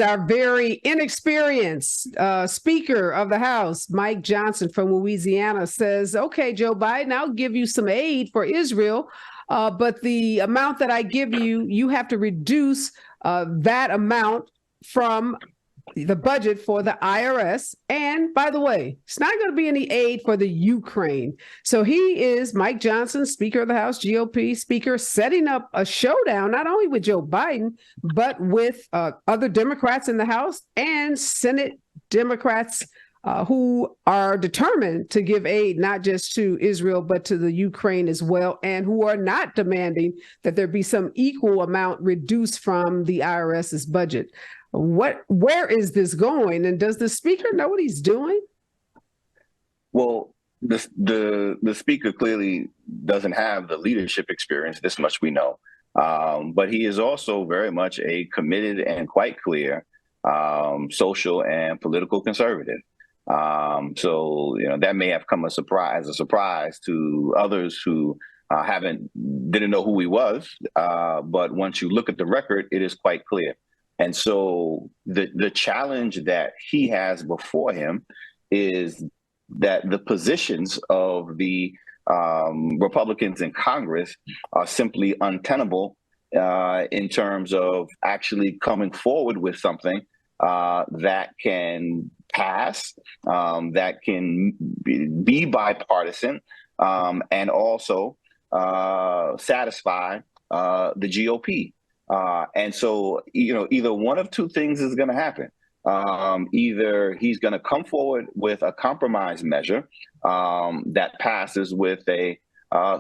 our very inexperienced Speaker of the House, Mike Johnson from Louisiana, says, okay, Joe Biden, I'll give you some aid for Israel, but the amount that I give you, you have to reduce that amount from the budget for the IRS. And by the way, it's not going to be any aid for the Ukraine. So he is, Mike Johnson, Speaker of the House, GOP Speaker, setting up a showdown, not only with Joe Biden, but with other Democrats in the House and Senate Democrats who are determined to give aid, not just to Israel, but to the Ukraine as well, and who are not demanding that there be some equal amount reduced from the IRS's budget. Where is this going? And does the speaker know what he's doing? Well, the speaker clearly doesn't have the leadership experience. This much we know. But he is also very much a committed and quite clear social and political conservative. So, that may have come as a surprise to others who didn't know who he was. But once you look at the record, it is quite clear. And so the challenge that he has before him is that the positions of the Republicans in Congress are simply untenable in terms of actually coming forward with something that can pass, that can be bipartisan, and also satisfy the GOP. And so, either one of two things is going to happen. Either he's going to come forward with a compromise measure that passes with a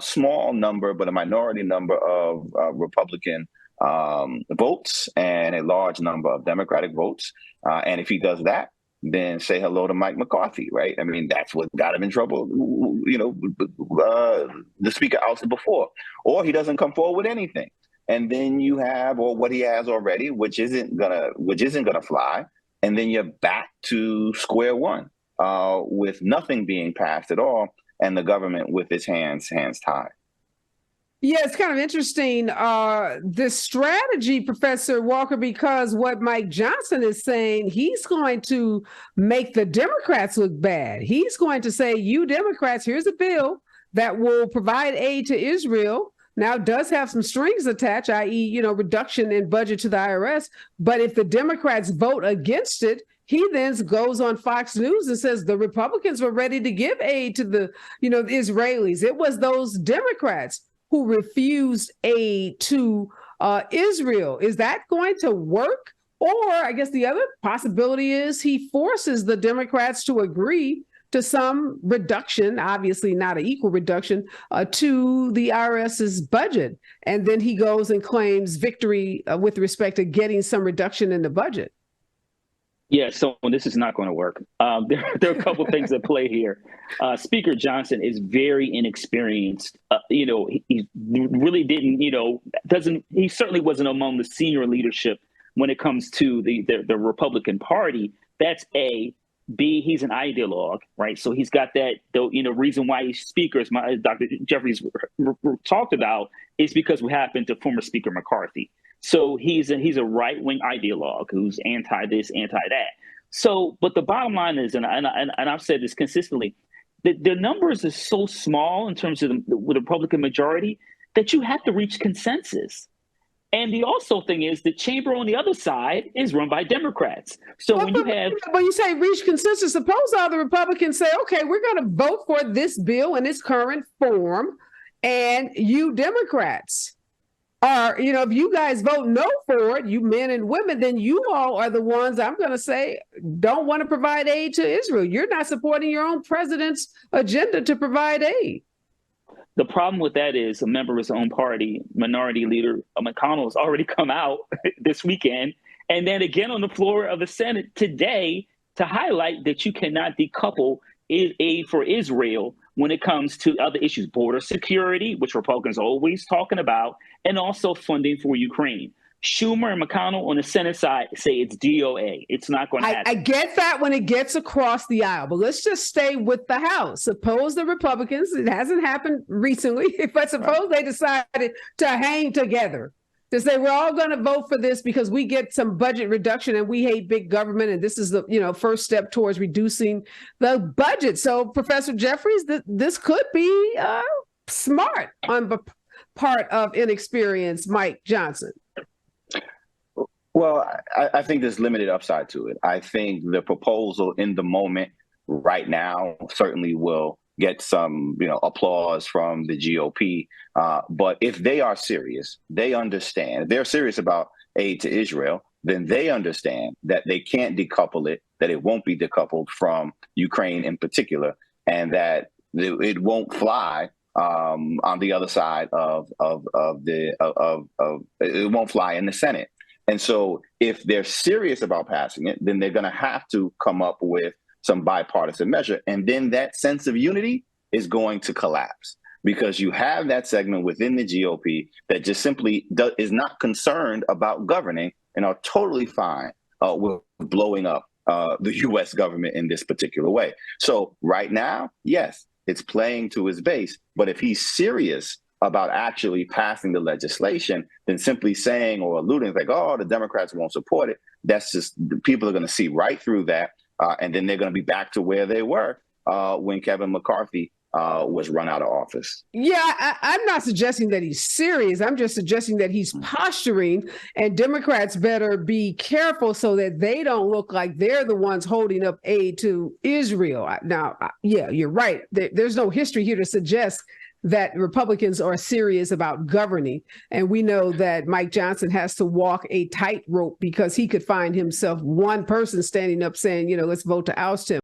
small number, but a minority number of Republican votes and a large number of Democratic votes. And if he does that, then say hello to Mike McCarthy, right? I mean, that's what got him in trouble, the speaker ousted before. Or he doesn't come forward with anything. And then you have, or what he has already, which isn't gonna fly. And then you're back to square one with nothing being passed at all, and the government with its hands tied. Yeah, it's kind of interesting, this strategy, Professor Walker, because what Mike Johnson is saying, he's going to make the Democrats look bad. He's going to say, you Democrats, here's a bill that will provide aid to Israel. Now, it does have some strings attached, i.e., reduction in budget to the IRS. But if the Democrats vote against it, he then goes on Fox News and says the Republicans were ready to give aid to the Israelis. It was those Democrats who refused aid to Israel. Is that going to work? Or I guess the other possibility is he forces the Democrats to agree to some reduction, obviously not an equal reduction, to the IRS's budget. And then he goes and claims victory with respect to getting some reduction in the budget. Yeah, so this is not going to work. There are a couple things at play here. Speaker Johnson is very inexperienced. He really didn't, he certainly wasn't among the senior leadership when it comes to the Republican Party. That's A. B, he's an ideologue, right? So he's got that, reason why he's speaker, as Dr. Jeffries talked about, is because what happened to former Speaker McCarthy. So he's a right-wing ideologue who's anti this, anti that. So, but the bottom line is, and I've said this consistently, the numbers are so small in terms of the Republican majority that you have to reach consensus. And the also thing is the chamber on the other side is run by Democrats. So when you say reach consensus, suppose all the Republicans say, okay, we're going to vote for this bill in its current form. And you Democrats are, if you guys vote no for it, you men and women, then you all are the ones, I'm going to say, don't want to provide aid to Israel. You're not supporting your own president's agenda to provide aid. The problem with that is a member of his own party, Minority Leader McConnell, has already come out this weekend, and then again on the floor of the Senate today to highlight that you cannot decouple aid for Israel when it comes to other issues, border security, which Republicans are always talking about, and also funding for Ukraine. Schumer and McConnell on the Senate side say it's DOA. It's not going to happen. I get that when it gets across the aisle, but let's just stay with the House. Suppose the Republicans, it hasn't happened recently, but suppose they decided to hang together To say we're all going to vote for this because we get some budget reduction and we hate big government, and this is the first step towards reducing the budget. So, Professor Jeffries, this could be smart on the part of inexperienced Mike Johnson. Well, I think there's limited upside to it. I think the proposal in the moment right now certainly will get some, applause from the GOP. But if they are serious, they understand. If they're serious about aid to Israel, then they understand that they can't decouple it, that it won't be decoupled from Ukraine in particular, and that it won't fly on the other side of it won't fly in the Senate. And so if they're serious about passing it, then they're going to have to come up with some bipartisan measure. And then that sense of unity is going to collapse because you have that segment within the GOP that just simply is not concerned about governing and are totally fine with blowing up the U.S. government in this particular way. So right now, yes, it's playing to his base. But if he's serious about actually passing the legislation, then simply saying or alluding like, oh, the Democrats won't support it, that's just, people are going to see right through that. And then they're going to be back to where they were when Kevin McCarthy was run out of office. Yeah, I'm not suggesting that he's serious. I'm just suggesting that he's posturing, and Democrats better be careful so that they don't look like they're the ones holding up aid to Israel. Now, yeah, you're right. There's no history here to suggest that Republicans are serious about governing. And we know that Mike Johnson has to walk a tightrope because he could find himself one person standing up saying, let's vote to oust him.